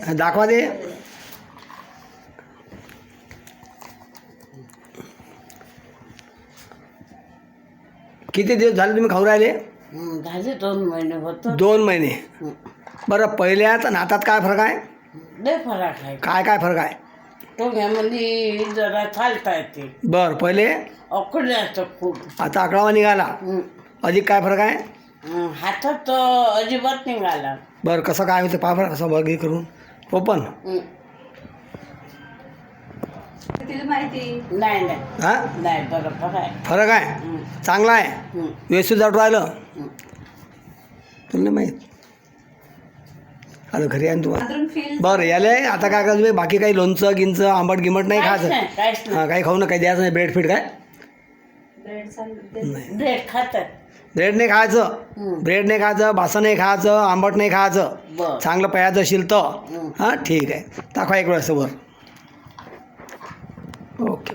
दाखवा दे. किती दिवस झाले तुम्ही खाऊ राहिले? झाले 2 महिने होतो. 2 महिने. बरं, पहिल्यात आणि आतात काय फरक आहे? लय फरक आहे. काय फरक आहे? टोंग्यामध्ये जरा चालता येते. बरं, पहिले अकडल्याचं खूप. आता आकडावा निघाला. अधिक काय फरक आहे? हातात अजिबात निघाला. बरं, कसं काय होतं पहा बरं, कसं बघ करून ओपन. नाही हां, नाही बरोबर आहे. फरक आहे, चांगला आहे. व्यवस्थित जाऊन राहिलं तुला माहीत. आता घरी आहे ना तुम्हाला. बरं, याले आता काय करा तुम्ही, बाकी काही लोणचं गिंचं आंबट गिमट नाही खायचं. काहीच हां, काही खाऊ ना, काही द्यायचं नाही. ब्रेड फीड काय ब्रेड खातात. ब्रेड नाही खायचं. ब्रेड नाही खायचं, भासं नाही खायचं, आंबट नाही खायचं. बरं. चांगलं प्यायचं असेल तर. हां, ठीक आहे. दाखवा एक वेळेस वर. ओके.